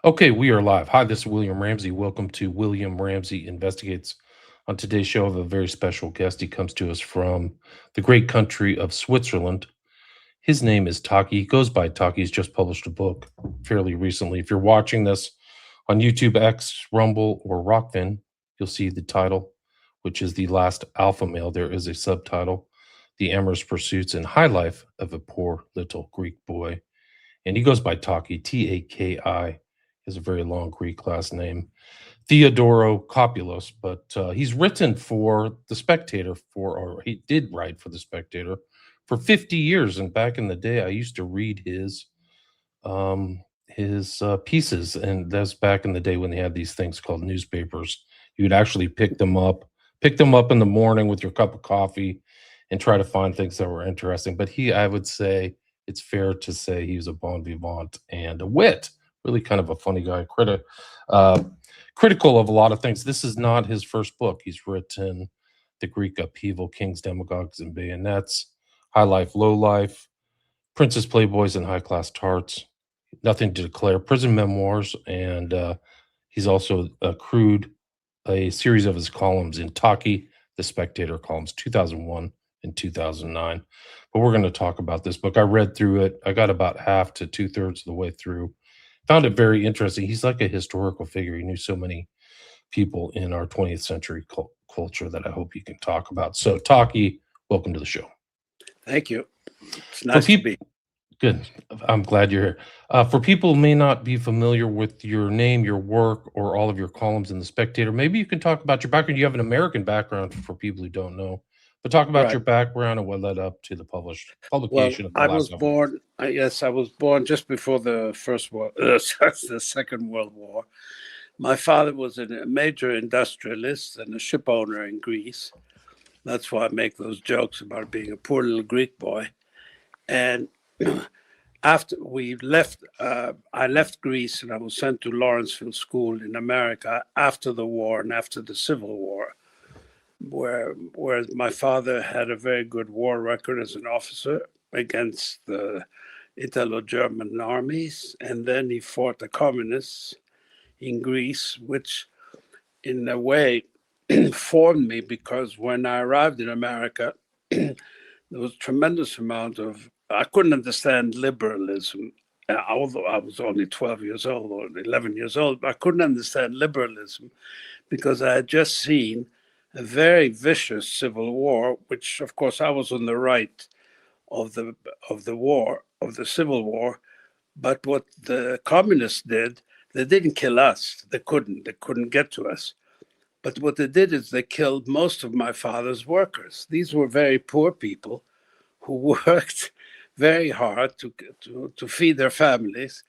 Okay, we are live. Hi, this is William Ramsey. Welcome to William Ramsey Investigates. On today's show, I have a very special guest. He comes to us from the great country of Switzerland. His name is Taki. He goes by Taki. He's just published a book fairly recently. If you're watching this on YouTube, X, Rumble, or Rockfin, you'll see the title, which is The Last Alpha Male. There is a subtitle, The Amorous Pursuits and High Life of a Poor Little Greek Boy. And he goes by Taki, Taki. Is a very long Greek last name, Theodoros, but he's written for The Spectator or he did write for The Spectator for 50 years. And back in the day, I used to read his pieces, and that's back in the day when they had these things called newspapers. You would actually pick them up in the morning with your cup of coffee, and try to find things that were interesting. But I would say, it's fair to say he was a bon vivant and a wit. Really, kind of a funny guy. Uh, Critical of a lot of things. This is not his first book. He's written The Greek Upheaval, Kings, Demagogues, and Bayonets, High Life, Low Life, Princess Playboys, and High Class Tarts, Nothing to Declare, Prison Memoirs, and he's also accrued a series of his columns in Taki, The Spectator columns, 2001 and 2009. But we're going to talk about this book. I read through it. I got about half to two-thirds of the way through. Found it very interesting. He's like a historical figure. He knew so many people in our 20th century culture that I hope you can talk about. So, Taki, welcome to the show. Thank you. It's For nice to people, be. good. I'm glad you're here. For people who may not be familiar with your name, your work, or all of your columns in the Spectator, maybe you can talk about your background. You have an American background for people who don't know, but talk about Right. your background and what led up to the Well, publication of the I was last album. born. Yes, I was born just before the first war, the Second World War. My father was a major industrialist and a ship owner in Greece. That's why I make those jokes about being a poor little Greek boy. And after we left, I left Greece and I was sent to Lawrenceville School in America after the war and after the Civil War, where my father had a very good war record as an officer against the Italo-German armies, and then he fought the communists in Greece, which in a way formed me, because when I arrived in America, there was a tremendous amount of, I couldn't understand liberalism. Although I was only 12 years old or 11 years old, I couldn't understand liberalism because I had just seen a very vicious civil war, which of course I was on the right of the war, of the civil war. But what the communists did, they didn't kill us. They couldn't get to us. But what they did is they killed most of my father's workers. These were very poor people who worked very hard to feed their families.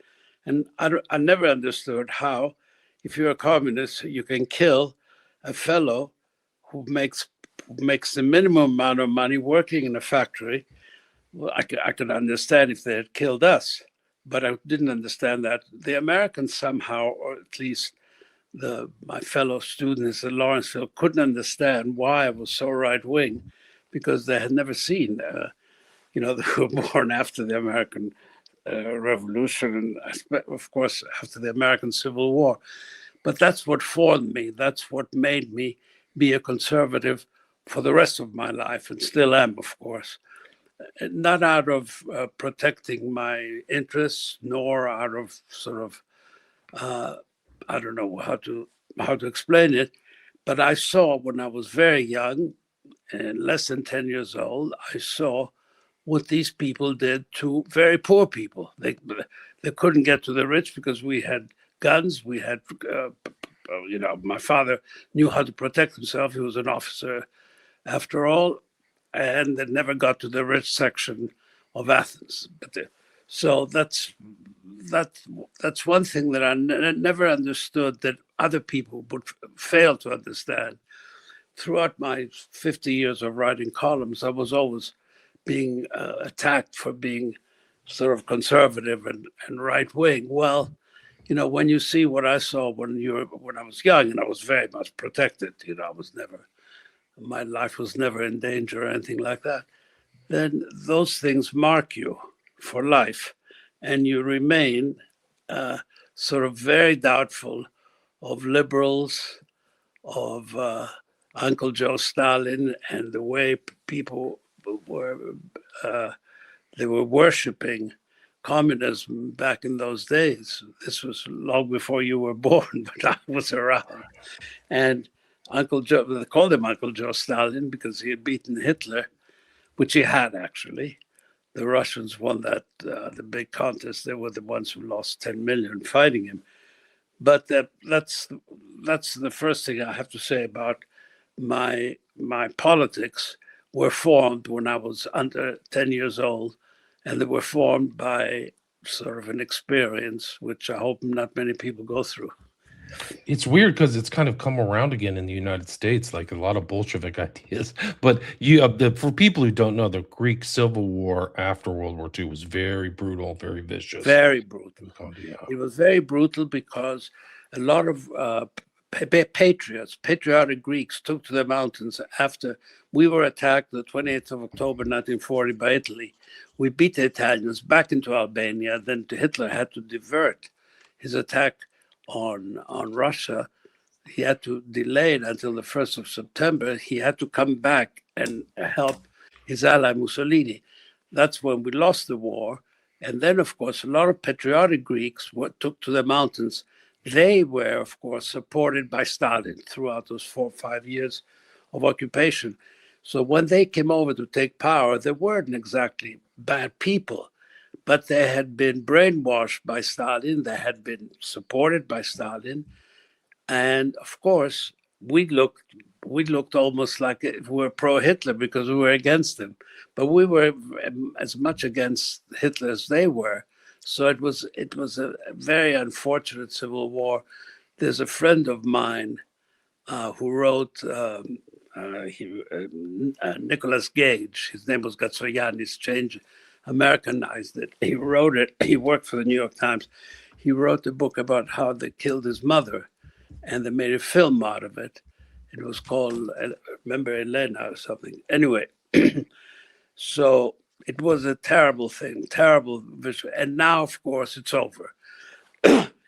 And I never understood how, if you're a communist, you can kill a fellow who makes the minimum amount of money working in a factory. Well, I could understand if they had killed us, but I didn't understand that the Americans somehow, or at least my fellow students at Lawrenceville, couldn't understand why I was so right wing, because they had never seen, they were born after the American Revolution, and of course after the American Civil War. But that's what formed me. That's what made me be a conservative for the rest of my life, and still am, of course. Not out of protecting my interests, nor out of sort of uh, I don't know how to explain it, but I saw when I was very young, and less than 10 years old, I saw what these people did to very poor people. They couldn't get to the rich because we had guns. We had, my father knew how to protect himself. He was an officer after all, and they never got to the rich section of Athens. So that that's one thing that I never understood, that other people would fail to understand. Throughout my 50 years of writing columns, I was always being attacked for being sort of conservative and right wing. Well, when you see what I saw when I was young, and I was very much protected, my life was never in danger or anything like that, then those things mark you for life, and you remain sort of very doubtful of liberals, of Uncle Joe Stalin, and the way people were they were worshiping communism back in those days. This was long before you were born, but I was around. And Uncle Joe, they called him Uncle Joe Stalin because he had beaten Hitler, which he had actually. The Russians won that the big contest. They were the ones who lost 10 million fighting him. But that's the first thing I have to say about my politics were formed when I was under 10 years old, and they were formed by sort of an experience which I hope not many people go through. It's weird because it's kind of come around again in the United States, like a lot of Bolshevik ideas. But for people who don't know, the Greek Civil War after World War II was very brutal, very vicious. Very brutal. Oh, yeah. It was very brutal because a lot of patriotic Greeks took to the mountains after we were attacked the 28th of October 1940 by Italy. We beat the Italians back into Albania. Then Hitler had to divert his attack on Russia. He had to delay it until the 1st of September. He had to come back and help his ally Mussolini. That's when we lost the war. And then, of course, a lot of patriotic Greeks took to the mountains. They were, of course, supported by Stalin throughout those 4 or 5 years of occupation. So when they came over to take power, they weren't exactly bad people, but they had been brainwashed by Stalin. They had been supported by Stalin. And of course, we looked almost like we were pro-Hitler because we were against him, but we were as much against Hitler as they were. So it was a very unfortunate civil war. There's a friend of mine who wrote Nicholas Gage. His name was Gatsoyan. He's changed, Americanized it. He wrote it. He worked for the New York Times. He wrote a book about how they killed his mother, and they made a film out of it. It was called, remember, Elena or something. Anyway, so it was a terrible thing, terrible visual. And now, of course, it's over.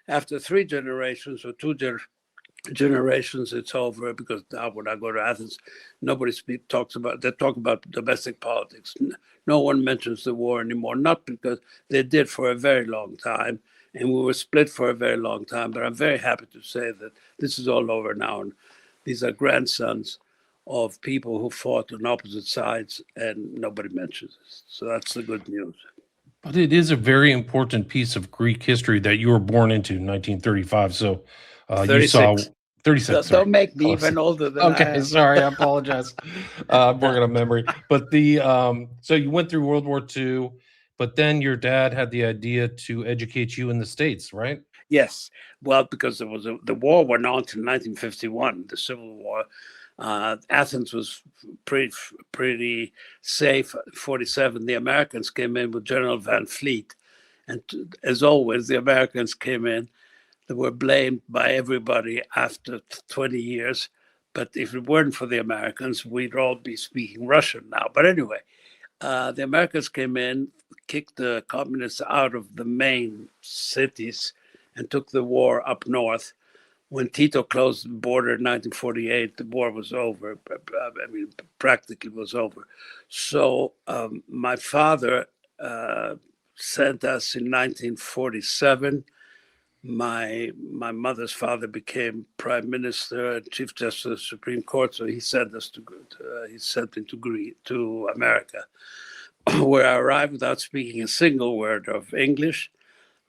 After 3 generations or 2 generations, it's over, because now when I go to Athens, nobody talks about, they talk about domestic politics. No one mentions the war anymore, not because they did for a very long time, and we were split for a very long time, but I'm very happy to say that this is all over now, and these are grandsons of people who fought on opposite sides, and nobody mentions this. So that's the good news. But it is a very important piece of Greek history that you were born into in 1935. So you saw 36. Don't make me even older than I am. Sorry, I apologize. I'm working on memory. But so you went through World War II, but then your dad had the idea to educate you in the States, right? Yes. Well, because there was the war went on to 1951, the Civil War. Athens was pretty safe. 47, the Americans came in with General Van Fleet, and as always, the Americans came in. They were blamed by everybody after 20 years. But if it weren't for the Americans, we'd all be speaking Russian now. But anyway, the Americans came in, kicked the communists out of the main cities, and took the war up north. When Tito closed the border in 1948, the war was over. I mean, practically was over. So my father sent us in 1947. My mother's father became prime minister and chief justice of the Supreme Court, so he sent us to America, where I arrived without speaking a single word of English.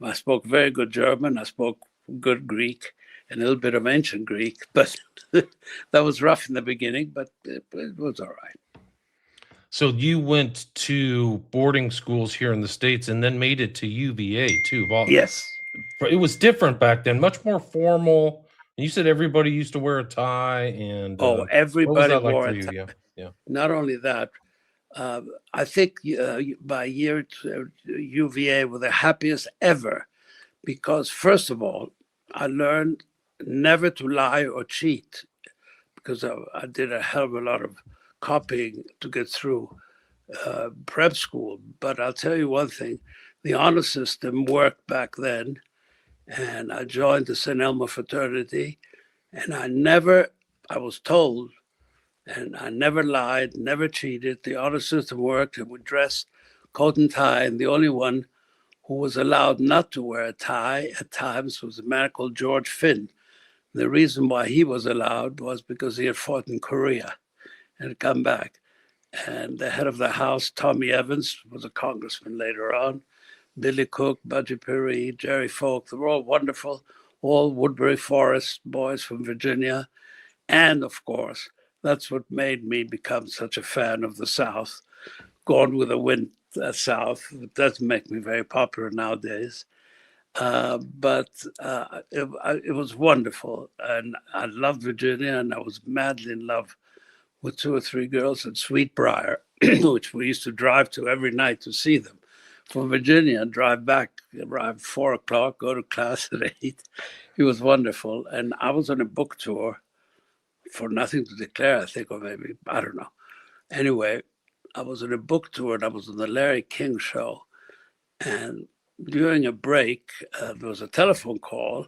I spoke very good German. I spoke good Greek and a little bit of ancient Greek, but that was rough in the beginning, but it was all right. So you went to boarding schools here in the States and then made it to UVA too. Yes. It was different back then, much more formal. And you said everybody used to wear a tie, and everybody what was that wore like a for tie. you? Yeah. Not only that, I think by year UVA were the happiest ever, because first of all, I learned never to lie or cheat, because I did a hell of a lot of copying to get through prep school. But I'll tell you one thing, the honor system worked back then. and I joined the St. Elmo fraternity. And I was told, and I never lied, never cheated. The honor system worked, and we dressed coat and tie. And the only one who was allowed not to wear a tie at times was a man called George Finn. The reason why he was allowed was because he had fought in Korea and had come back. And the head of the house, Tommy Evans, was a congressman later on. Billy Cook, Budgie Perry, Jerry Folk, they were all wonderful, all Woodbury Forest boys from Virginia. And of course, that's what made me become such a fan of the South. Gone with the Wind South. It doesn't make me very popular nowadays. But it was wonderful. And I loved Virginia, and I was madly in love with 2 or 3 girls at Sweetbriar, which we used to drive to every night to see them. From Virginia, drive back, arrive at 4 o'clock, go to class at 8. It was wonderful. And I was on a book tour for Nothing to Declare, I think, or maybe, I don't know. Anyway, I was on a book tour and I was on the Larry King show. And during a break, there was a telephone call.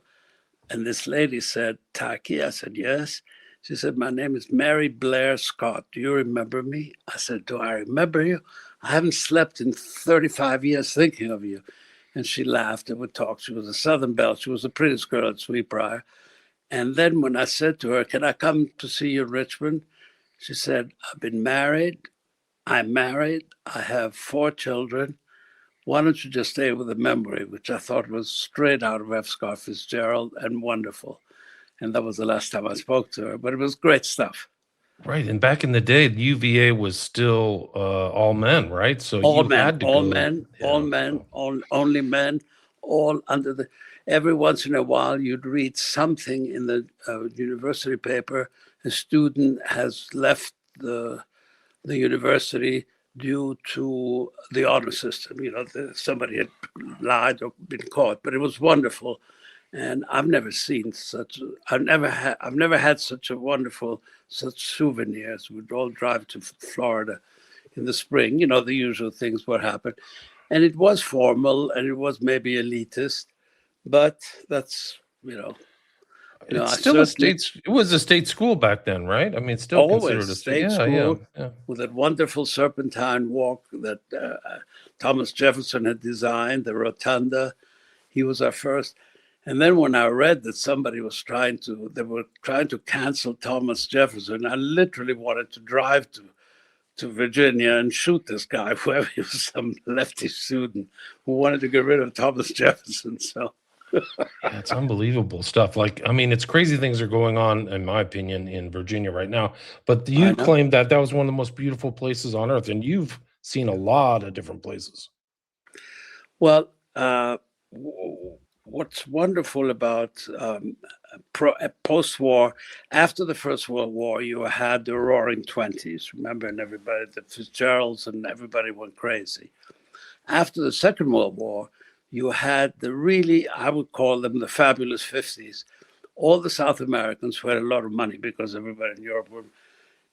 And this lady said, Taki? I said, yes. She said, my name is Mary Blair Scott. Do you remember me? I said, do I remember you? I haven't slept in 35 years thinking of you. And she laughed and we talked. She was a Southern Belle. She was the prettiest girl at Sweetbriar. And then when I said to her, can I come to see you in Richmond? She said, I've been married. I'm married. I have 4 children. Why don't you just stay with the memory, which I thought was straight out of F. Scott Fitzgerald and wonderful. And that was the last time I spoke to her, but it was great stuff. Right, and back in the day, UVA was still all men, right? So All you men, had to all go. men, all Yeah. men, only men, all under the. Every once in a while, you'd read something in the university paper. A student has left the university due to the honor system. Somebody had lied or been caught, but it was wonderful. And I've never seen such. I've never had such a wonderful such souvenirs. We'd all drive to Florida in the spring. The usual things would happen, and it was formal and it was maybe elitist, but that's It's I still a certainly it was a state school back then, right? I mean, it's still always considered a state. state Yeah, yeah, school yeah. with that wonderful serpentine walk that Thomas Jefferson had designed, the rotunda. He was our first. And then when I read that they were trying to cancel Thomas Jefferson, I literally wanted to drive to Virginia and shoot this guy, whoever he was, some lefty student who wanted to get rid of Thomas Jefferson. So Yeah, it's unbelievable stuff. Like, I mean, it's crazy things are going on, in my opinion, in Virginia right now. But I you know. claimed that that was one of the most beautiful places on earth, and you've seen a lot of different places. Well, what's wonderful about post-war, after the First World War, you had the Roaring Twenties. Remember, and everybody, the Fitzgeralds and everybody went crazy. After the Second World War, you had the really, I would call them the fabulous 50s. All the South Americans who had a lot of money because everybody in Europe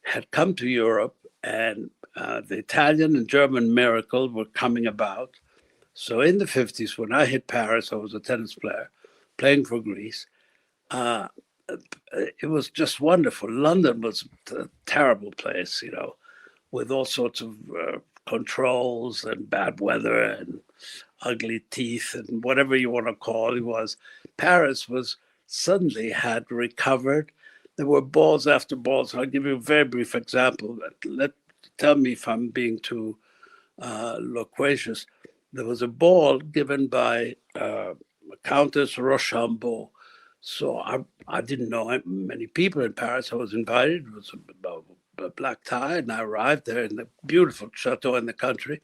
had come to Europe, and the Italian and German miracle were coming about. So in the 50s, when I hit Paris, I was a tennis player playing for Greece. Uh, it was just wonderful. London was a terrible place, with all sorts of controls and bad weather and ugly teeth and whatever you want to call it was. Paris was suddenly had recovered. There were balls after balls. I'll give you a very brief example. Tell me if I'm being too loquacious. There was a ball given by Countess Rochambeau. So I didn't know many people in Paris. I was invited. It was a black tie, and I arrived there in the beautiful chateau in the country.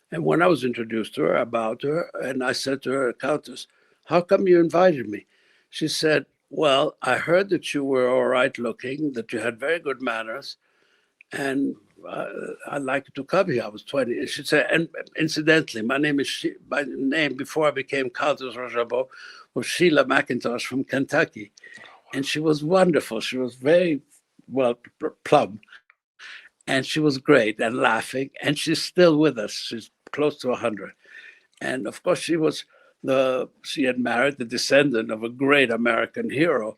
And when I was introduced to her, I bowed to her, and I said to her, Countess, how come you invited me? She said, well, I heard that you were all right looking, that you had very good manners, and I'd like to come here. I was 20. And she said, and incidentally, my name before I became Countess Rochambeau was Sheila McIntosh from Kentucky. And she was wonderful. She was very, well, plumb. And she was great and laughing. And she's still with us. She's close to 100. And of course, she was she had married the descendant of a great American hero.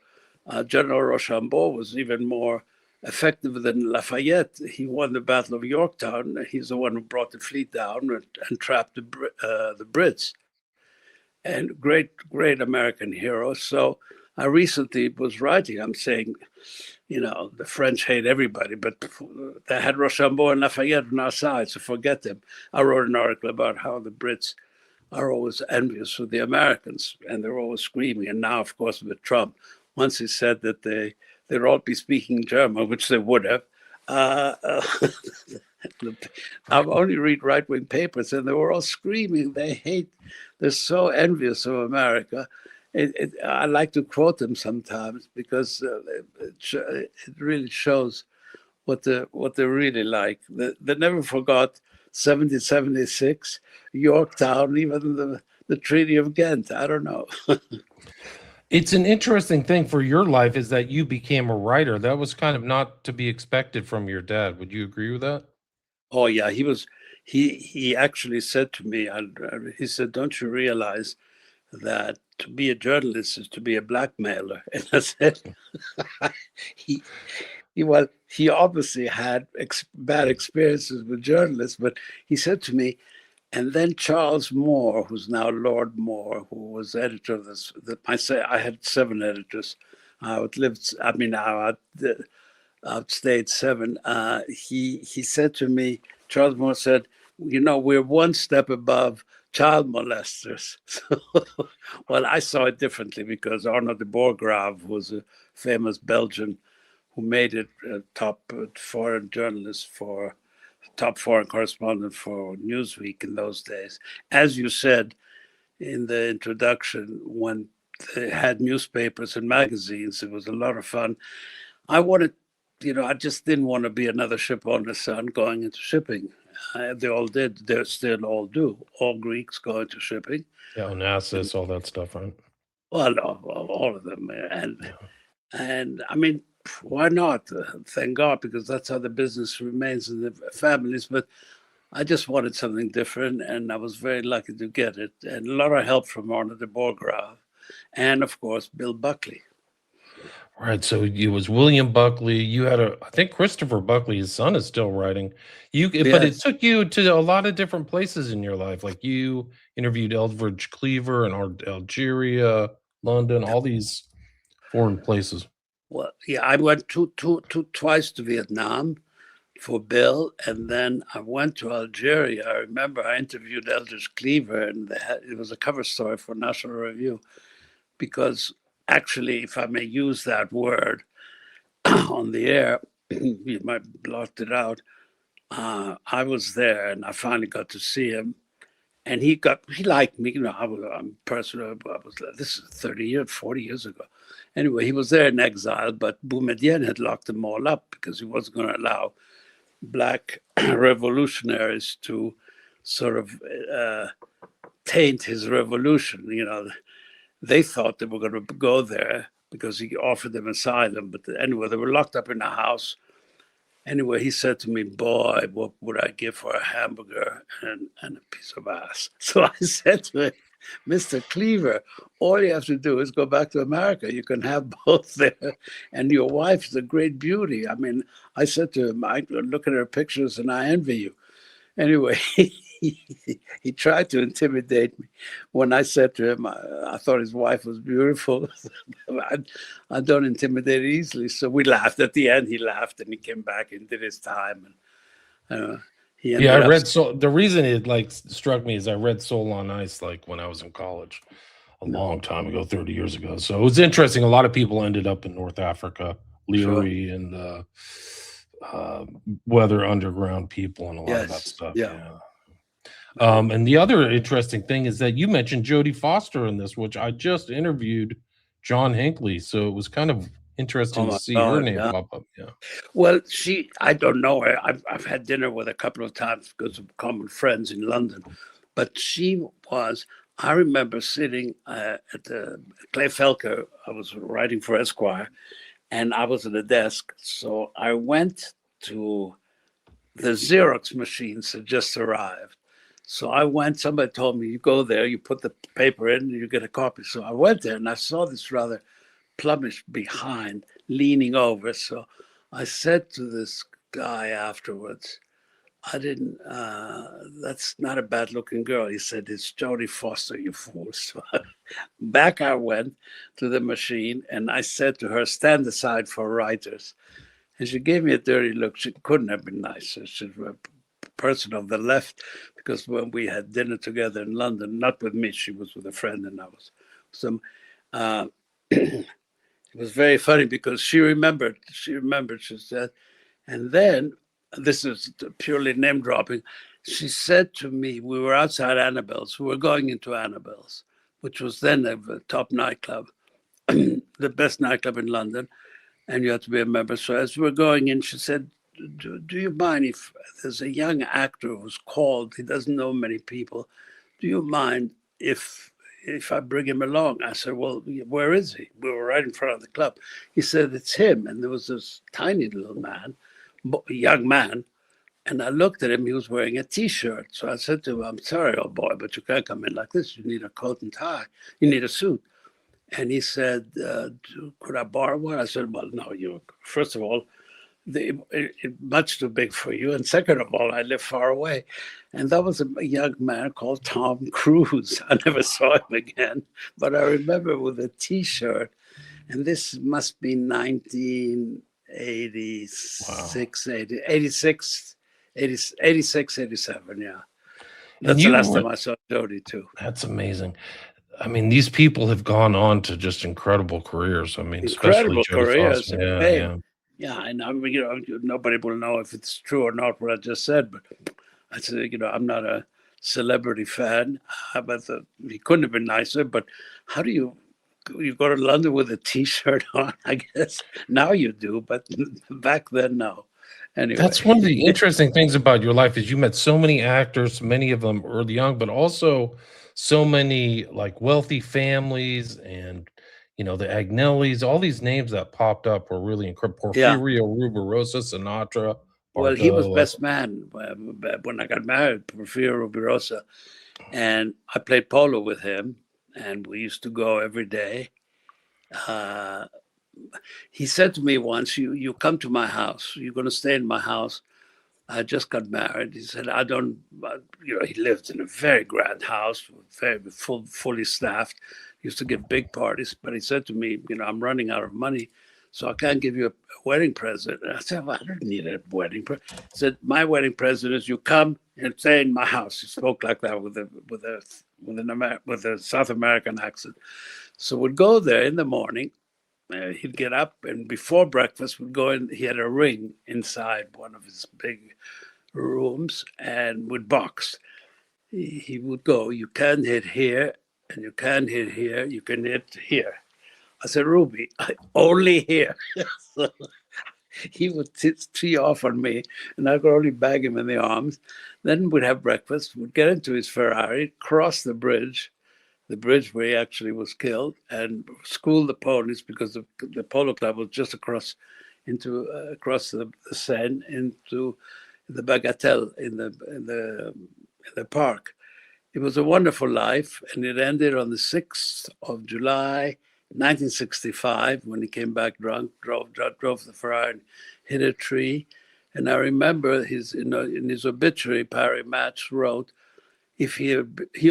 General Rochambeau was even more effective than Lafayette. He won the Battle of Yorktown. He's the one who brought the fleet down and trapped the Brits. And great American hero. So I recently was writing, I'm saying, the French hate everybody, but they had Rochambeau and Lafayette on our side, so forget them. I wrote an article about how the Brits are always envious of the Americans, and they're always screaming. And now, of course, with Trump, once he said that they'd all be speaking German, which they would have. I only read right-wing papers, and they were all screaming. They're so envious of America. I like to quote them sometimes because it really shows what they're really like. They never forgot 1776, Yorktown, even the Treaty of Ghent. I don't know. It's an interesting thing for your life is that you became a writer. That was kind of not to be expected from your dad. Would you agree with that? Oh yeah, he was. He actually said to me, he said, "Don't you realize that to be a journalist is to be a blackmailer?" And I said, he he obviously had bad experiences with journalists, but he said to me, and then Charles Moore, who's now Lord Moore, who was editor of this. I had 7 editors. I outlived. I mean, I outstayed 7. He said to me, Charles Moore said, we're one step above child molesters. Well, I saw it differently because Arnaud de Bourgrave was a famous Belgian who made it a top foreign journalist top foreign correspondent for Newsweek in those days. As you said in the introduction, when they had newspapers and magazines, it was a lot of fun. I wanted, I just didn't want to be another ship owner's son going into shipping. They all did. They still all do. All Greeks go into shipping. Yeah, Onassis, all that stuff, right? Well, all of them. And I mean, why not? Thank God, because that's how the business remains in the families. But I just wanted something different, and I was very lucky to get it. And a lot of help from Arnaud de Bourgrave, and of course, Bill Buckley. Right. So it was William Buckley. You had I think Christopher Buckley, his son, is still writing. But it Yes. took you to a lot of different places in your life. Like you interviewed Eldridge Cleaver and Algeria, London, all these foreign places. Well, yeah, I went twice to Vietnam for Bill, and then I went to Algeria. I remember I interviewed Eldridge Cleaver, and it was a cover story for National Review, because actually, if I may use that word on the air, you might blot it out. I was there, and I finally got to see him, and he liked me. I'm personal. This is 40 years ago. Anyway, he was there in exile, but Boumediene had locked them all up because he wasn't going to allow Black revolutionaries to sort of taint his revolution. They thought they were going to go there because he offered them asylum. But anyway, they were locked up in a house. Anyway, he said to me, "Boy, what would I give for a hamburger and a piece of ass?" So I said to him, "Mr. Cleaver, all you have to do is go back to America. You can have both there. And your wife is a great beauty." I mean, I said to him, "I look at her pictures and I envy you." Anyway, he tried to intimidate me. When I said to him, I thought his wife was beautiful. I don't intimidate easily. So we laughed. At the end, he laughed and he came back and did his time. And I read the reason it struck me is I read Soul on Ice when I was in college a long time ago, 30 years ago. So it was interesting. A lot of people ended up in North Africa, Leary and Weather Underground people and a lot of that stuff. Yeah. And the other interesting thing is that you mentioned Jodie Foster in this, which I just interviewed John Hinckley. So it was kind of interesting to see her name pop up. Yeah. Well, I don't know her. I've had dinner with her a couple of times because of common friends in London. But I remember sitting at Clay Felker. I was writing for Esquire, and I was at the desk. So I went to the Xerox machines had just arrived. So I went, somebody told me, you go there, you put the paper in, and you get a copy. So I went there and I saw this rather plummish behind leaning over. So I said to this guy afterwards, that's not a bad looking girl. He said, it's Jodie Foster, you fool. So back I went to the machine and I said to her, stand aside for writers. And she gave me a dirty look. She couldn't have been nicer. She's a person of the left, because when we had dinner together in London, not with me, she was with a friend, and I was some. It was very funny because she remembered. She said, and then this is purely name dropping. She said to me, we were outside Annabelle's. We were going into Annabelle's, which was then a top nightclub, the best nightclub in London, and you had to be a member. So as we were going in, she said, do you mind if there's a young actor who's called, he doesn't know many people, do you mind if I bring him along? I said, well, where is he? We were right in front of the club. He said, it's him. And there was this tiny little man, young man, and I looked at him, he was wearing a T-shirt. So I said to him, I'm sorry, old boy, but you can't come in like this. You need a coat and tie. You need a suit. And he said, could I borrow one? I said, well, no, first of all, it's much too big for you. And second of all, I live far away. And that was a young man called Tom Cruise. I never saw him again, but I remember with a T-shirt. And this must be 1986, wow. 86, 87, yeah. That's the last time I saw Jodie, too. That's amazing. I mean, these people have gone on to just incredible careers. I mean, incredible careers. Yeah, and I mean, nobody will know if it's true or not what I just said, but I said, I'm not a celebrity fan, but he couldn't have been nicer. But how do you go to London with a T-shirt on? I guess now you do, but back then, no. Anyway. That's one of the interesting things about your life is you met so many actors, many of them early young, but also so many like wealthy families and the Agnellis, all these names that popped up were really incredible. Porfirio, Rubirosa, Sinatra. Well, he was best man when I got married, Porfirio Rubirosa, and I played polo with him, and we used to go every day. He said to me once, you come to my house, you're going to stay in my house. I just got married. He said, he lived in a very grand house, very fully staffed, used to give big parties. But he said to me, I'm running out of money, so I can't give you a wedding present. And I said, well, I don't need a wedding present. He said, my wedding present is you come and stay in my house. He spoke like that with a South American accent. So we'd go there in the morning. He'd get up, and before breakfast, we'd go in. He had a ring inside one of his big rooms, and would box. He would go, you can't hit here, and you can't hit here. You can hit here. I said, Ruby, only here. So he would tee off on me, and I could only bag him in the arms. Then we'd have breakfast. We'd get into his Ferrari, cross the bridge where he actually was killed, and school the ponies, because the polo club was just across the Seine into the Bagatelle in the park. It was a wonderful life, and it ended on the 6th of July, 1965, when he came back drunk, drove the Ferrari and hit a tree. And I remember in his obituary, Parry Match wrote, if he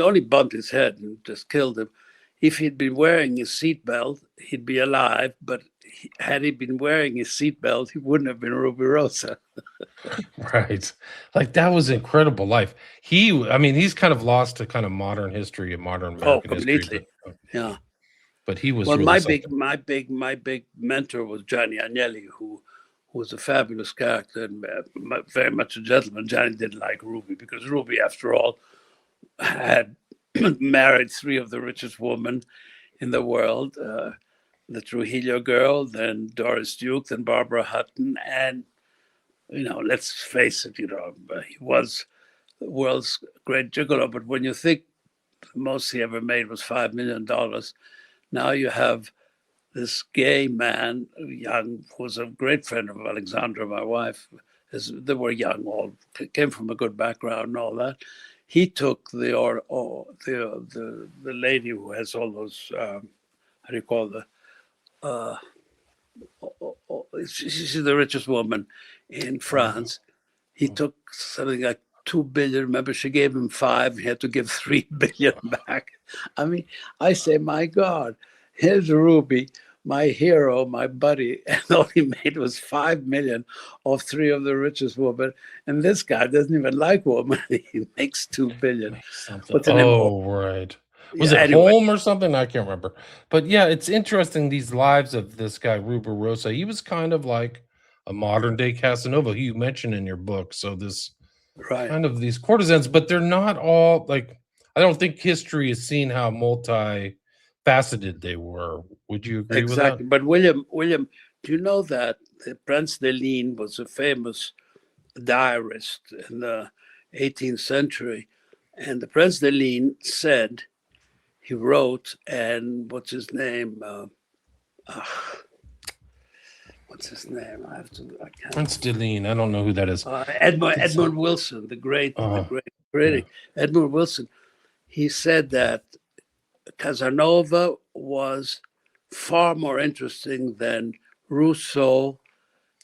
only bumped his head and just killed him. If he'd been wearing his seatbelt, he'd be alive. But had he been wearing his seatbelt, he wouldn't have been Rubirosa. Right. Like, that was incredible life. He's kind of lost to kind of modern history and modern American completely. history. Yeah. But he was well, really my big mentor was Gianni Agnelli, who was a fabulous character and very much a gentleman. Gianni didn't like Ruby because Ruby, after all, had married 3 of the richest women in the world, the Trujillo girl, then Doris Duke, then Barbara Hutton. And, let's face it, he was the world's great gigolo. But when you think the most he ever made was $5 million, now you have this gay man, young, who was a great friend of Alexandra, my wife. They were young, all came from a good background and all that. he took the lady who has all those how do you call she's the richest woman in France. He took something like 2 billion. Remember, she gave him 5. He had to give 3 billion back. I mean, I say, my God, here's Ruby, my hero, my buddy, and all he made was 5 million off 3 of the richest women. And this guy doesn't even like women. He makes 2 billion. What's the name? Oh, right. Was Yeah, it anyway. Home or something? I can't remember. But yeah, it's interesting these lives of this guy, Ruber Rosa. He was kind of like a modern day Casanova, who you mentioned in your book. So this Right. kind of these courtesans, but they're not all like, I don't think history has seen how multifaceted they were. Would you agree with that? Exactly. But William, do you know that Prince de Ligne was a famous diarist in the 18th century? And the Prince de Ligne said, he wrote, and what's his name? What's his name? I can't. Prince Deline. I don't know who that is. Edmund Wilson, the great critic. Yeah. Edmund Wilson. He said that Casanova was far more interesting than Rousseau,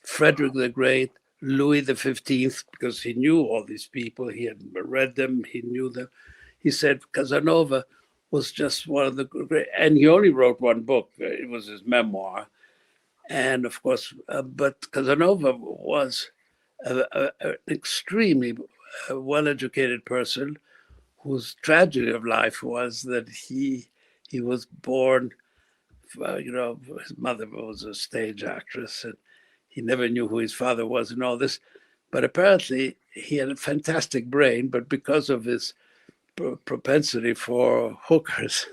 Frederick the Great, Louis XV, because he knew all these people. He had read them. He knew them. He said Casanova was just one of the great, and he only wrote one book. It was his memoir. And of course, but Casanova was an extremely well-educated person whose tragedy of life was that he was born, his mother was a stage actress and he never knew who his father was and all this. But apparently he had a fantastic brain, but because of his propensity for hookers,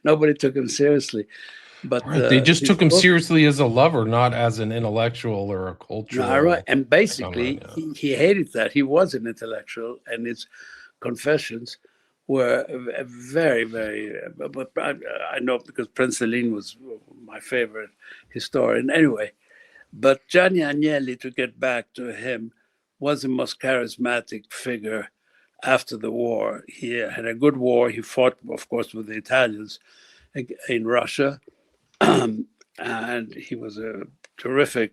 nobody took him seriously. But right. They just took him seriously as a lover, not as an intellectual or a cultural. No, right. And basically, he hated that. He was an intellectual, and his confessions were very, very. But I know because Prince Celine was my favorite historian. Anyway, but Gianni Agnelli, to get back to him, was the most charismatic figure after the war. He had a good war. He fought, of course, with the Italians in Russia. And he was a terrific,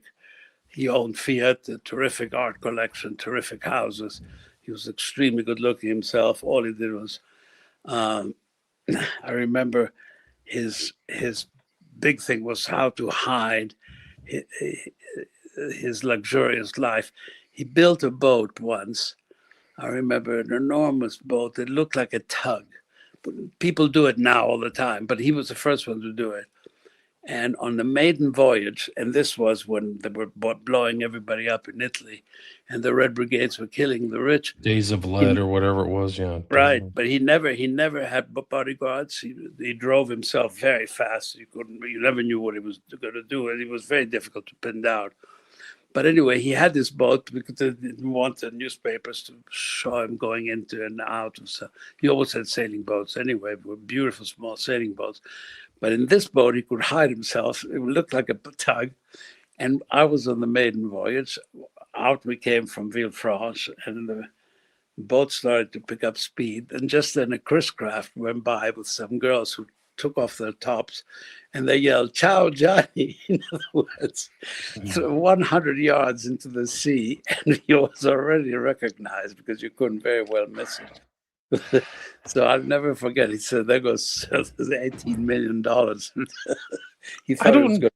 he owned Fiat, a terrific art collection, terrific houses. He was extremely good looking himself. All he did was, I remember his big thing was how to hide his luxurious life. He built a boat once. I remember an enormous boat that looked like a tug. People do it now all the time, but he was the first one to do it. And on the maiden voyage, and this was when they were blowing everybody up in Italy, and the Red Brigades were killing the rich. Days of Lead or whatever it was, yeah. Right, but he never had bodyguards. He drove himself very fast. You never knew what he was going to do, and it was very difficult to pin down. But anyway, he had this boat because they didn't want the newspapers to show him going into and out and stuff. He always had sailing boats anyway, were beautiful small sailing boats. But in this boat, he could hide himself. It looked like a tug. And I was on the maiden voyage. Out we came from Villefranche, and the boat started to pick up speed. And just then a Chris craft went by with some girls who took off their tops, and they yelled, "Ciao, Johnny." In other words, 100 yards into the sea, and he was already recognized because you couldn't very well miss it. So I'll never forget. He said, "There goes $18 million." He thought it was good.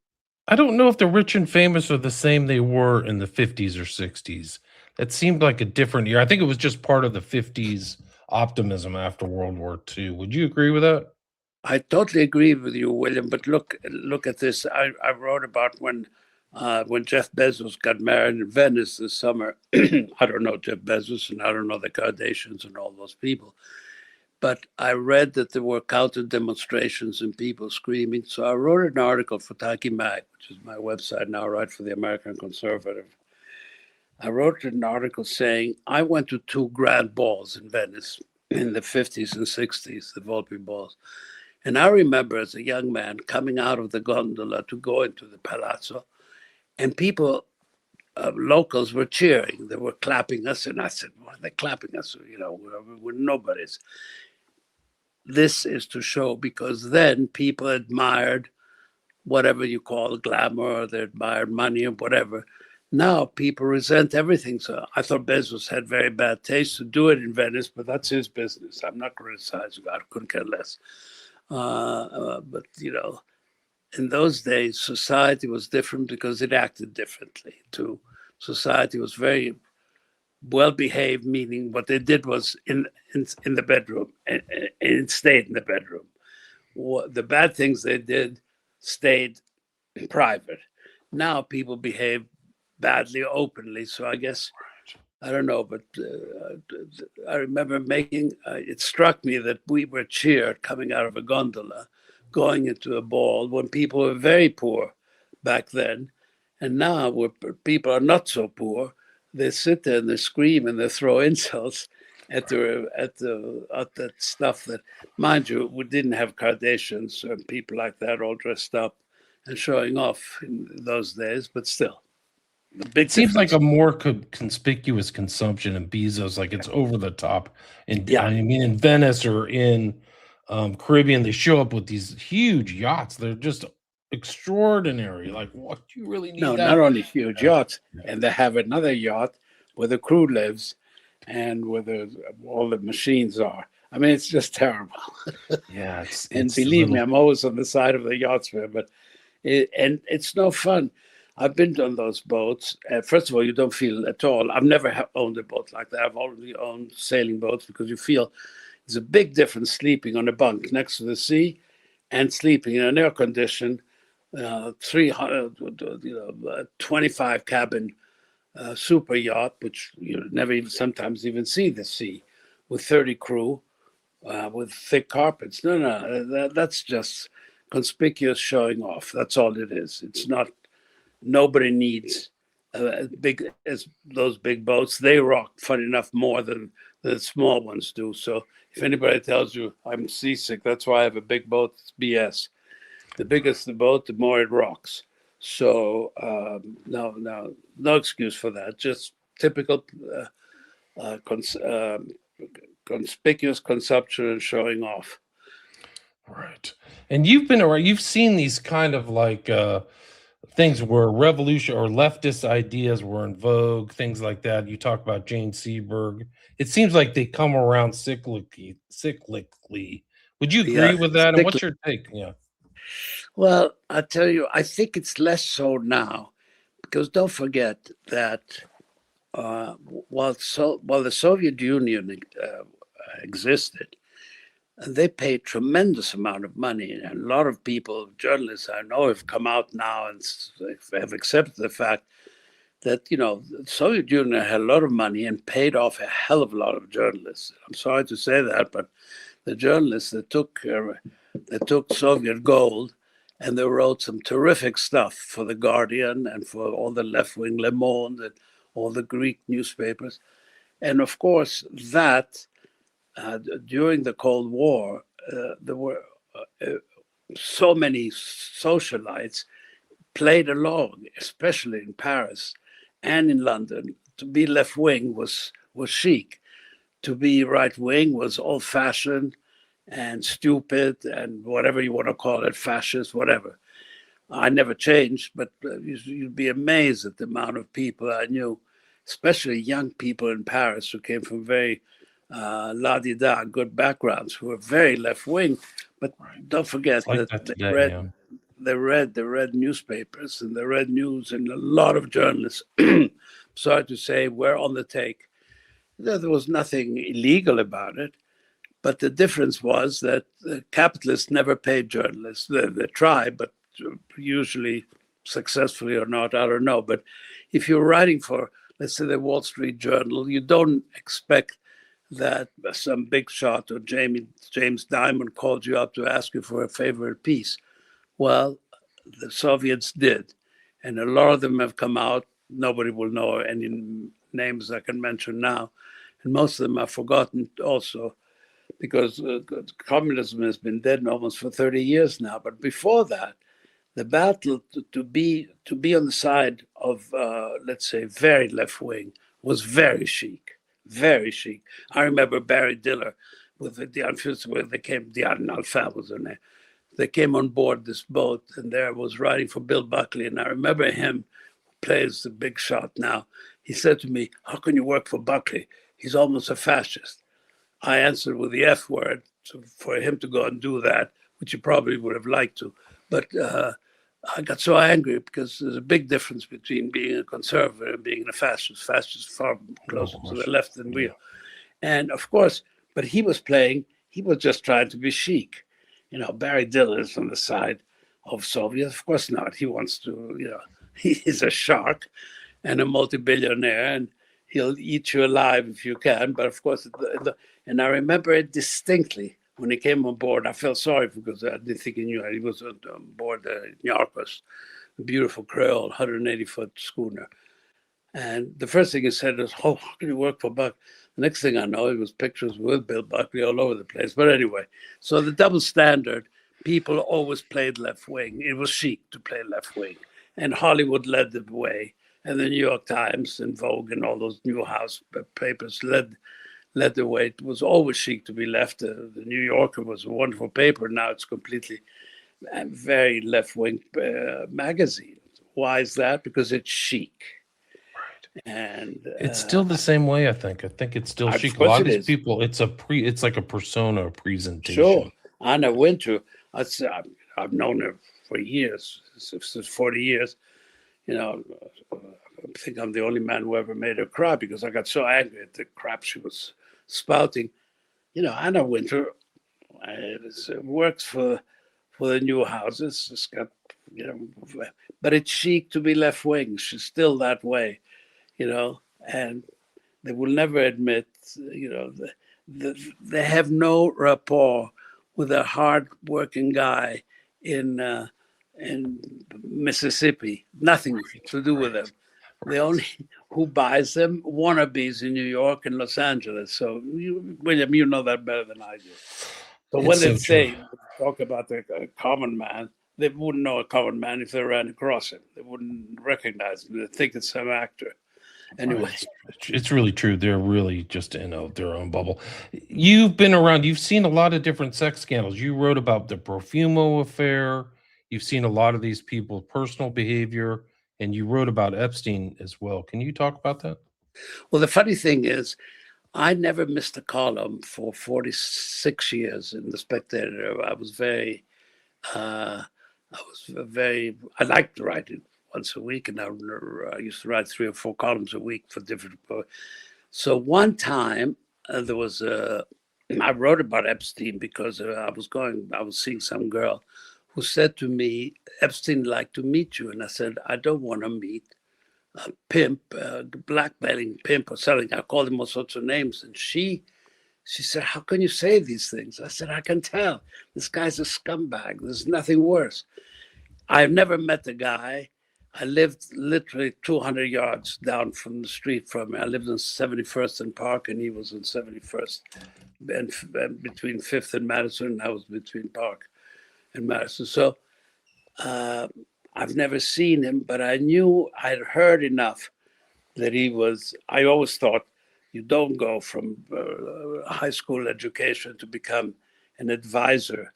I don't know if the rich and famous are the same they were in the 50s or 60s. That seemed like a different year. I think it was just part of the 50s optimism after World War II. Would you agree with that? I totally agree with you, William. But look at this. I wrote about when Jeff Bezos got married in Venice this summer. I don't know Jeff Bezos, and I don't know the Kardashians and all those people. But I read that there were counter demonstrations and people screaming. So I wrote an article for Taki Mag, which is my website now, right, for the American Conservative. I wrote an article saying I went to 2 grand balls in Venice in the 50s and 60s, the Volpi balls. And I remember as a young man coming out of the gondola to go into the palazzo, and people locals were cheering. They were clapping us, and I said, "Why are they clapping us? We're nobodies." This is to show, because then people admired whatever you call glamour, or they admired money or whatever. Now people resent everything. So I thought Bezos had very bad taste to do it in Venice, but that's his business. I'm not criticizing. I couldn't care less. But in those days, society was different because it acted differently too. Society was very well behaved, meaning what they did was in the bedroom, and it stayed in the bedroom. The bad things they did stayed private. Now people behave badly openly. So I guess I don't know, but I remember it struck me that we were cheered coming out of a gondola, going into a ball when people were very poor back then. And now where people are not so poor, they sit there and they scream and they throw insults at that stuff that, mind you, we didn't have Kardashians and people like that all dressed up and showing off in those days, but still. It seems like a more conspicuous consumption in Bezos, like it's over the top. And Yeah. I mean, in Venice or in Caribbean, they show up with these huge yachts. They're just extraordinary. Like, what do you really need No, that? not only huge Yeah. yachts, and they have another yacht where the crew lives and where all the machines are. I mean, it's just terrible. Yeah, And it's a believe me, little. I'm always on the side of the yachtsman, but it's no fun. I've been on those boats. First of all, you don't feel at all. I've never owned a boat like that. I've only owned sailing boats because you feel there's a big difference sleeping on a bunk next to the sea and sleeping in an air-conditioned 25 cabin super yacht, which you never even sometimes even see the sea, with 30 crew, with thick carpets. No, that's just conspicuous showing off. That's all it is. It's not. Nobody needs big as those big boats. They rock, funny enough, more than the small ones do. So if anybody tells you I'm seasick, that's why I have a big boat. It's BS. The bigger the boat, the more it rocks. So no excuse for that. Just typical conspicuous consumption and showing off. Right. And you've been around, you've seen these kind of like things where revolution or leftist ideas were in vogue, things like that. You talk about Jane Seberg. It seems like they come around cyclically. Would you Yeah, agree with that? And what's your take? Yeah. well, I tell you, I think it's less so now because don't forget that while the Soviet Union existed, they paid tremendous amount of money, and a lot of people, journalists I know, have come out now and have accepted the fact that the Soviet Union had a lot of money and paid off a hell of a lot of journalists. I'm sorry to say that, but the journalists that took Soviet gold and they wrote some terrific stuff for the Guardian and for all the left-wing Le Monde and all the Greek newspapers, and of course that during the Cold War there were so many socialites played along, especially in Paris and in London. To be left wing was chic. To be right wing was old fashioned and stupid and whatever you want to call it, fascist, whatever. I never changed, but you'd be amazed at the amount of people I knew, especially young people in Paris who came from very la-di-da, good backgrounds, who were very left wing. But don't forget It's like that that today. Yeah. they read newspapers and they read news, and a lot of journalists, sorry to say, were on the take. There was nothing illegal about it, but the difference was that the capitalists never paid journalists. They tried, but usually successfully or not, I don't know. But if you're writing for, let's say, the Wall Street Journal, you don't expect that some big shot or James Diamond called you up to ask you for a favorite piece. Well, the Soviets did, and a lot of them have come out. Nobody will know any names I can mention now, and most of them are forgotten also because communism has been dead almost for 30 years now. But before that, the battle to be on the side of let's say very left wing was very chic, very chic. I remember Barry Diller with the unfused where they came. Diane Alpha was in there. They came on board this boat, and there was riding for Bill Buckley, and I remember him plays the big shot now. He said to me, "How can you work for Buckley? He's almost a fascist." I answered with the F word for him to go and do that, which he probably would have liked to. But I got so angry because there's a big difference between being a conservative and being a fascist. Fascist far closer to the left than we are. And of course, but he was just trying to be chic. Barry Diller is on the side of Soviets. Of course not. He wants to, he's a shark and a multi-billionaire, and he'll eat you alive if you can. But of course, and I remember it distinctly when he came on board. I felt sorry because I didn't think he knew. He was on board the Yarkos, a beautiful Creole, 180-foot schooner. And the first thing he said was, "Oh, how can you work for Buck?" The next thing I know, it was pictures with Bill Buckley all over the place. But anyway, so the double standard, people always played left wing. It was chic to play left wing. And Hollywood led the way. And the New York Times and Vogue and all those Newhouse papers led the way. It was always chic to be left. The New Yorker was a wonderful paper. Now it's completely very left-wing magazine. Why is that? Because it's chic. And it's still the same way. I think it's still chic. A lot of these people, it's like a persona, a presentation. Sure. Anna Wintour, I've known her for years, since 40 years. I think I'm the only man who ever made her cry because I got so angry at the crap she was spouting. Anna Wintour works for the new houses. It's got, but it's chic to be left wing. She's still that way. And they will never admit, they have no rapport with a hard-working guy in Mississippi. Nothing to do with them. The only who buys them wannabes in New York and Los Angeles. So, William, you know that better than I do. So when they talk about the common man, they wouldn't know a common man if they ran across him. They wouldn't recognize him. They'd think it's some actor. Anyway, it's really true. They're really just in their own bubble. You've been around. You've seen a lot of different sex scandals. You wrote about the Profumo affair. You've seen a lot of these people's personal behavior, and you wrote about Epstein as well. Can you talk about that? Well, the funny thing is, I never missed a column for 46 years in the Spectator. I liked writing once a week, and I used to write 3 or 4 columns a week for different. So one time I wrote about Epstein because I was seeing some girl who said to me, "Epstein would like to meet you," and I said, "I don't want to meet a pimp, blackmailing pimp or something." I called him all sorts of names, and she said, "How can you say these things?" I said, "I can tell. This guy's a scumbag. There's nothing worse." I've never met the guy. I lived literally 200 yards down from the street from him. I lived on 71st and Park, and he was on 71st, and between 5th and Madison, and I was between Park and Madison. So I've never seen him, but I'd heard enough that I always thought you don't go from high school education to become an advisor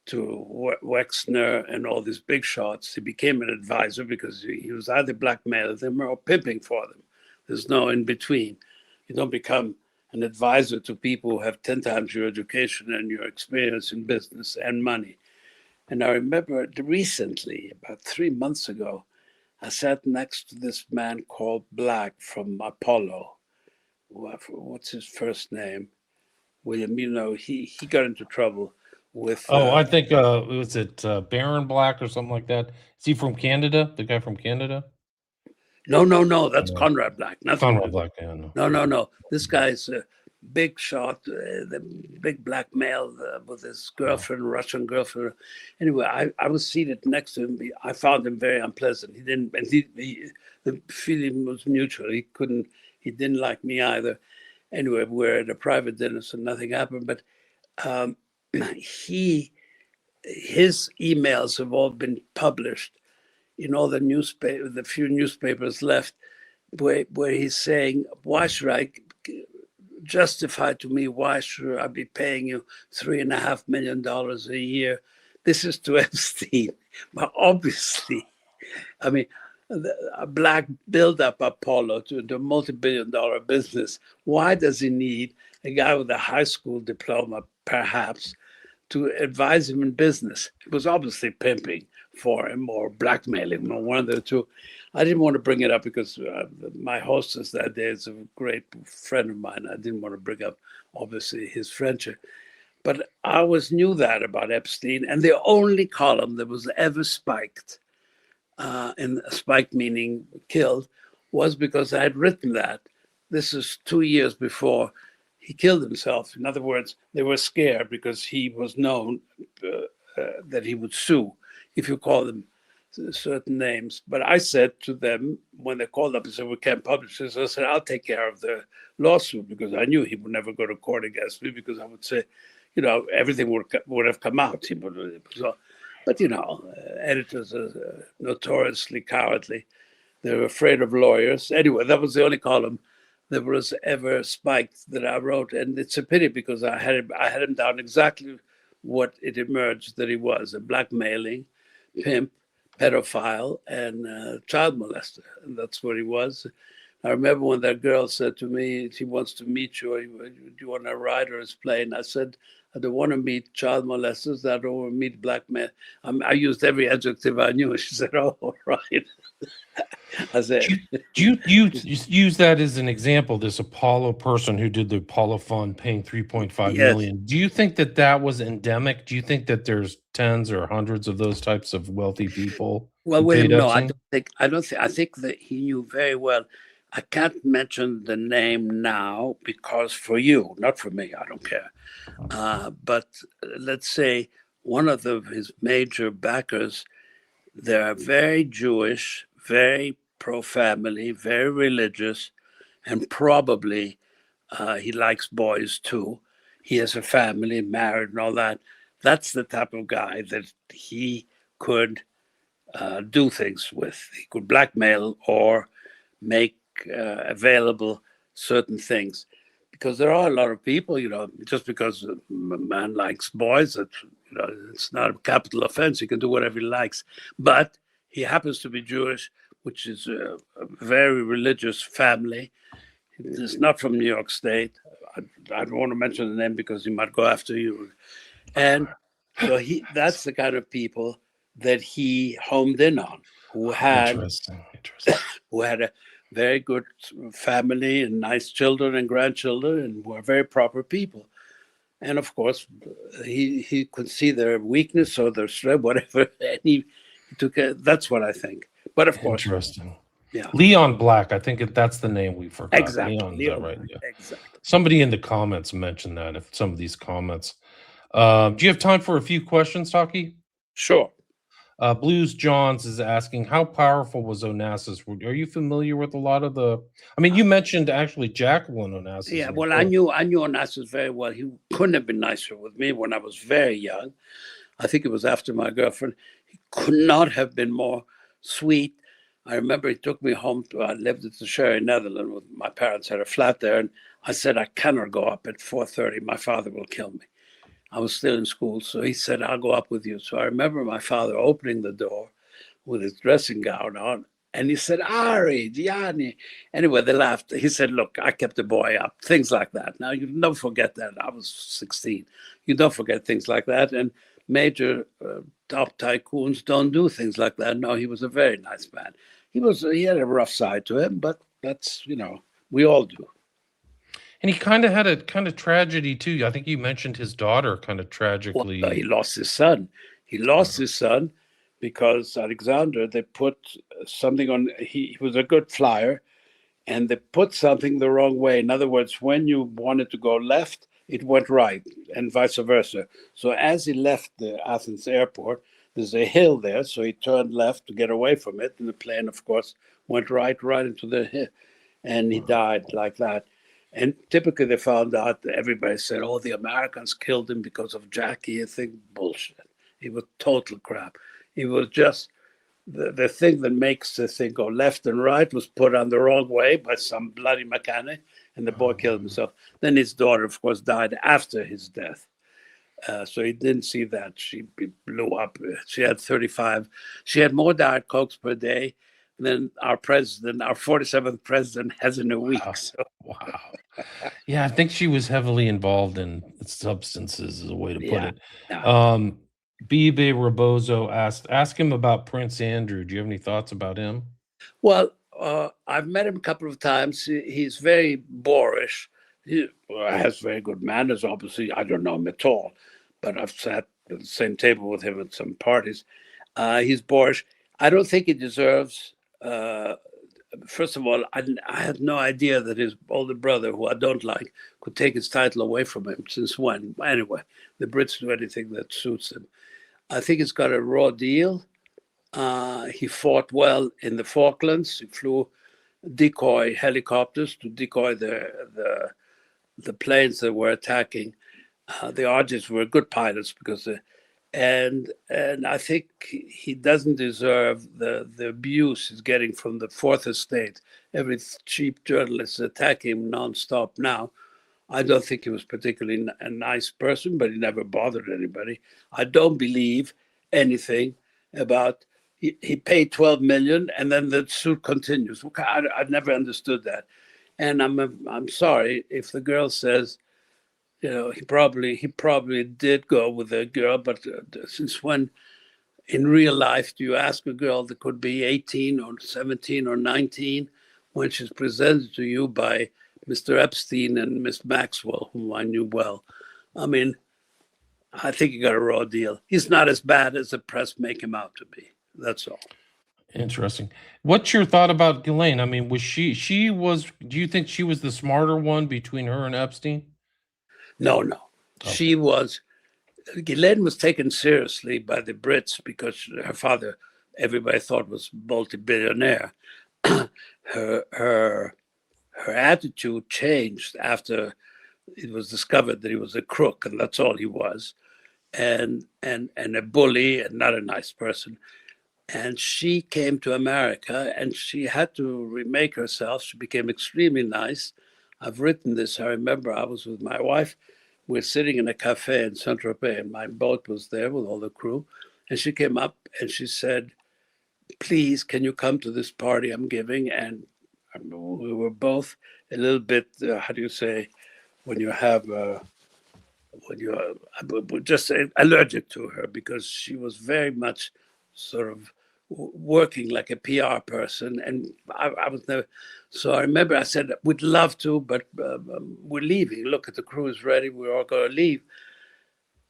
to Wexner and all these big shots. He became an advisor because he was either blackmailing them or pimping for them. There's no in between. You don't become an advisor to people who have 10 times your education and your experience in business and money. And I remember recently, about 3 months ago, I sat next to this man called Black from Apollo. What's his first name? William, he got into trouble with... I think, was it Baron Black or something like that? Is he from Canada? The guy from Canada? No. That's Conrad Black. Conrad Black, yeah, no. No. This guy's a big shot, the big black male with his girlfriend, Russian girlfriend. Anyway, I was seated next to him. I found him very unpleasant. The feeling was mutual. He didn't like me either. Anyway, we're at a private dinner, so nothing happened. But he his emails have all been published in all the newspaper, the few newspapers left, where he's saying, "Why should I justify to me? Why should I be paying you $3.5 million a year?" This is to Epstein, but obviously, I mean, a black build-up Apollo to the multi-billion-dollar business. Why does he need a guy with a high school diploma, perhaps, to advise him in business? It was obviously pimping for him or blackmailing him, or one of the two. I didn't want to bring it up because my hostess that day is a great friend of mine. I didn't want to bring up, obviously, his friendship. But I always knew that about Epstein. And the only column that was ever spiked, and spiked meaning killed, was because I had written that. This is 2 years before he killed himself. In other words, they were scared because he was known that he would sue if you call them certain names. But I said to them, when they called up and said, "We can't publish this," I said, "I'll take care of the lawsuit," because I knew he would never go to court against me, because I would say, everything would have come out. But, editors are notoriously cowardly. They're afraid of lawyers. Anyway, that was the only column that was ever spiked that I wrote. And it's a pity, because I had him down exactly what it emerged that he was: a blackmailing, pimp, pedophile, and child molester. And that's what he was. I remember when that girl said to me, she wants to meet you, do you want to ride her his plane? I said, I don't want to meet child molesters. I don't want to meet black men. I used every adjective I knew. She said, "Oh, all right." I said, Do you use that as an example, this Apollo person who did the Apollo fund paying 3.5 yes. million? Do you think that was endemic? Do you think that there's tens or hundreds of those types of wealthy people Well, who with paid him, no, Epstein? I think that he knew very well. I can't mention the name now because for you, not for me, I don't care. But let's say one of his major backers, they're very Jewish, very pro-family, very religious, and probably he likes boys too. He has a family, married, and all that. That's the type of guy that he could do things with. He could blackmail or make available certain things. Because there are a lot of people, just because a man likes boys, it's not a capital offense. He can do whatever he likes. But he happens to be Jewish, which is a very religious family. He's not from New York State. I don't want to mention the name because he might go after you. And so that's the kind of people that he homed in on, who had Interesting. a very good family and nice children and grandchildren, and were very proper people. And of course, he could see their weakness or their strength, whatever, and he took it. That's what I think. But of course, Interesting. yeah, Leon Black, I think that's the name we forgot. exactly. Leon, is that right? Yeah. Exactly. Somebody in the comments mentioned that, if some of these comments. Do you have time for a few questions, Taki? Sure. Blues Johns is asking, how powerful was Onassis? Are you familiar with a lot of the? I mean, you mentioned actually Jacqueline Onassis. Yeah, well, I knew Onassis very well. He couldn't have been nicer with me when I was very young. I think it was after my girlfriend. He could not have been more sweet. I remember he took me home. I lived at the Sherry, Netherlands. With my parents had a flat there, and I said, "I cannot go up at 4:30. My father will kill me." I was still in school, so he said, "I'll go up with you." So I remember my father opening the door with his dressing gown on, and he said, "Ari, Gianni." Anyway, they laughed. He said, "Look, I kept the boy up." Things like that. Now, you don't forget that. I was 16. You don't forget things like that. And major top tycoons don't do things like that. No, he was a very nice man. He had a rough side to him, but that's, we all do. And he kind of had a kind of tragedy too. I think you mentioned his daughter kind of tragically. Well, he lost his son. He lost his son because Alexander, they put something on, he was a good flyer, and they put something the wrong way. In other words, when you wanted to go left, it went right, and vice versa. So as he left the Athens airport, there's a hill there, so he turned left to get away from it, and the plane, of course, went right into the hill, and he died like that. And typically they found out that everybody said, "Oh, the Americans killed him because of Jackie." I think bullshit. He was total crap. He was just the thing that makes the thing go left and right was put on the wrong way by some bloody mechanic, and the boy killed himself. Then his daughter, of course, died after his death. So he didn't see that. She blew up. She had 35. She had more Diet Cokes per day than our president, our 47th president, has in a week. Wow. So. Wow. Yeah, I think she was heavily involved in substances, is a way to put it. Yeah. Bibe Rebozo ask him about Prince Andrew. Do you have any thoughts about him? Well, I've met him a couple of times. He's very boorish. He has very good manners, obviously. I don't know him at all, but I've sat at the same table with him at some parties. He's boorish. I don't think he deserves. First of all, I had no idea that his older brother, who I don't like, could take his title away from him. Since when? Anyway, the Brits do anything that suits them. I think he's got a raw deal. He fought well in the Falklands. He flew decoy helicopters to decoy the planes that were attacking. The Argies were good pilots because, and I think he doesn't deserve the abuse he's getting from the Fourth Estate. Every cheap journalist attacking him nonstop now. I don't think he was particularly a nice person, but he never bothered anybody. I don't believe anything about he paid 12 million and then the suit continues. I never understood that, and I'm sorry if the girl says, you know, he probably did go with a girl, but since when in real life do you ask a girl that could be 18 or 17 or 19 when she's presented to you by Mr. Epstein and Miss Maxwell, whom I knew well? I mean, I think he got a raw deal. He's not as bad as the press make him out to be. That's all. Interesting. What's your thought about Ghislaine? I mean, was she was, do you think she was the smarter one between her and Epstein? No. Okay. She was, Ghislaine was taken seriously by the Brits because her father, everybody thought was multi-billionaire. her attitude changed after it was discovered that he was a crook, and that's all he was, and a bully and not a nice person. And she came to America and she had to remake herself. She became extremely nice. I've written this. I remember I was with my wife. We're sitting in a cafe in Saint-Tropez, and my boat was there with all the crew. And she came up and she said, please, can you come to this party I'm giving? And we were both a little bit, how do you say, when you have, when you're just allergic to her, because she was very much sort of working like a PR person. And I was never, so I remember I said, we'd love to, but we're leaving. Look, at the crew is ready. We're all going to leave.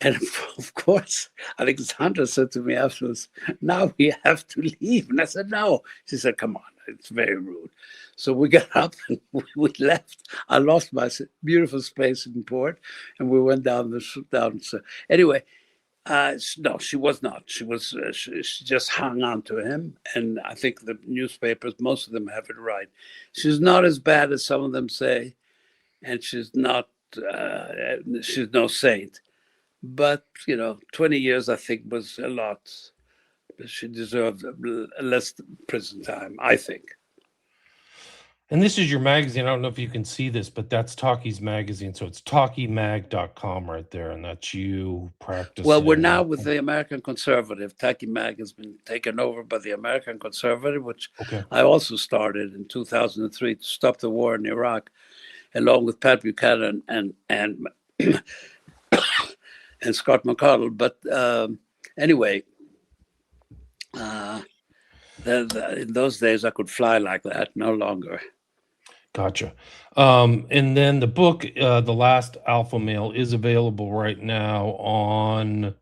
And of course, Alexandra said to me afterwards, now we have to leave. And I said, no. She said, come on, it's very rude. So we got up and we left. I lost my beautiful space in port, and we went down. So anyway, no, she was not. She was. She just hung on to him, and I think the newspapers, most of them, have it right. She's not as bad as some of them say, and she's not. She's no saint. But, 20 years, I think, was a lot. She deserved less prison time, I think. And this is your magazine. I don't know if you can see this, but that's Taki's magazine. So it's takimag.com right there. And that's you practicing. Well, we're now with the American Conservative. Taki Mag has been taken over by the American Conservative, which I also started in 2003 to stop the war in Iraq, along with Pat Buchanan and and Scott McConnell. But anyway, in those days, I could fly like that. No longer. Gotcha. And then the book, The Last Alpha Male, is available right now on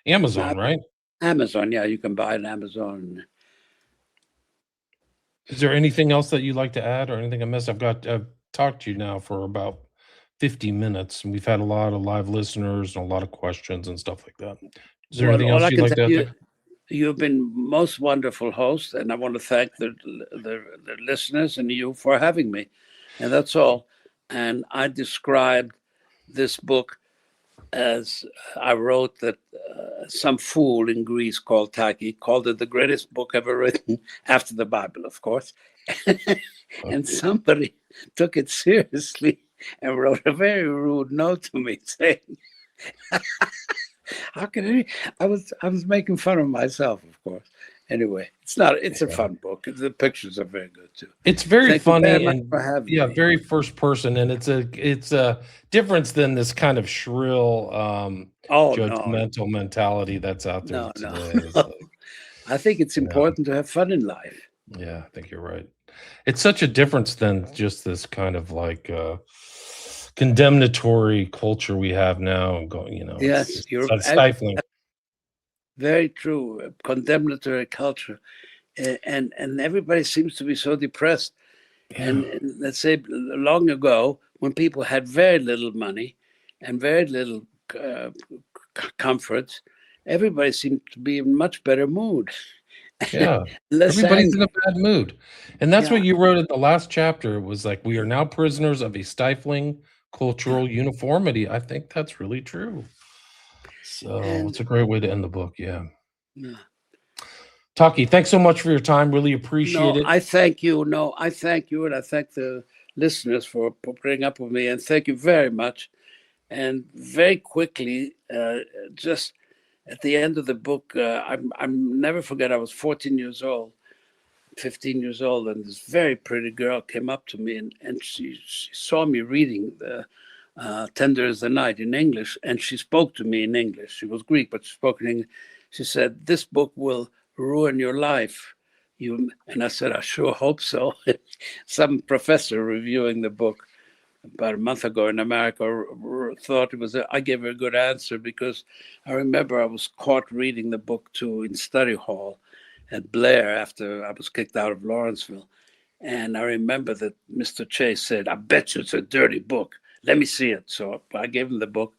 Amazon, right? Amazon, yeah. You can buy it on Amazon. Is there anything else that you'd like to add or anything I missed? I've talked to you now for about 50 minutes, and we've had a lot of live listeners and a lot of questions and stuff like that. Is there anything else you'd like to add? You've been most wonderful host, and I want to thank the listeners and you for having me. And that's all. And I described this book as I wrote that some fool in Greece called Taki called it the greatest book ever written, after the Bible, of course. And somebody took it seriously and wrote a very rude note to me saying, "How can I was making fun of myself, of course. Anyway, it's a fun book. The pictures are very good too. It's very Thank you funny very much and for having yeah, me. very first person, and it's a difference than this kind of shrill, Oh no, judgmental mentality that's out there no, no, today. It's no. like, I think it's you know, important to have fun in life. yeah, I think you're right. It's such a difference than just this kind of like condemnatory culture we have now, and going, it's Yes, just you're stifling. very true. Condemnatory culture, and everybody seems to be so depressed. Yeah, And let's say long ago, when people had very little money and very little comforts, everybody seemed to be in much better mood, yeah. less Everybody's in a angry. bad mood, and that's Yeah, what you wrote at the last chapter. It was like, we are now prisoners of a stifling yeah. cultural uniformity. I think that's really true. So And it's a great way to end the book. Yeah. yeah. Taki, thanks so much for your time. Really appreciate No, it. I thank you. No, I thank you, and I thank the listeners for putting up with me. And thank you very much. And very quickly, just at the end of the book, I'm never forget. I was 14 years old, 15 years old, and this very pretty girl came up to me, and she saw me reading the Tender as the Night in English, and she spoke to me in English. She was Greek, but she spoke in English. She said, "This book will ruin your life." And I said, "I sure hope so." Some professor reviewing the book about a month ago in America thought it was. I gave her a good answer, because I remember I was caught reading the book too in study hall at Blair after I was kicked out of Lawrenceville. And I remember that Mr. Chase said, "I bet you it's a dirty book. Let me see it." So I gave him the book,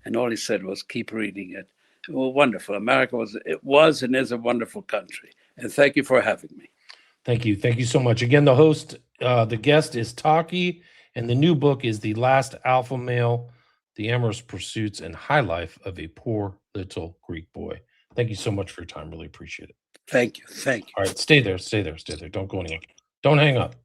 and all he said was, "Keep reading it." Well, wonderful. America was and is a wonderful country. And thank you for having me. Thank you. Thank you so much. Again, the guest is Taki, and the new book is The Last Alpha Male, The Amorous Pursuits and High Life of a Poor Little Greek Boy. Thank you so much for your time. Really appreciate it. Thank you. Thank you. All right, stay there, stay there, stay there. Don't go anywhere. Don't hang up.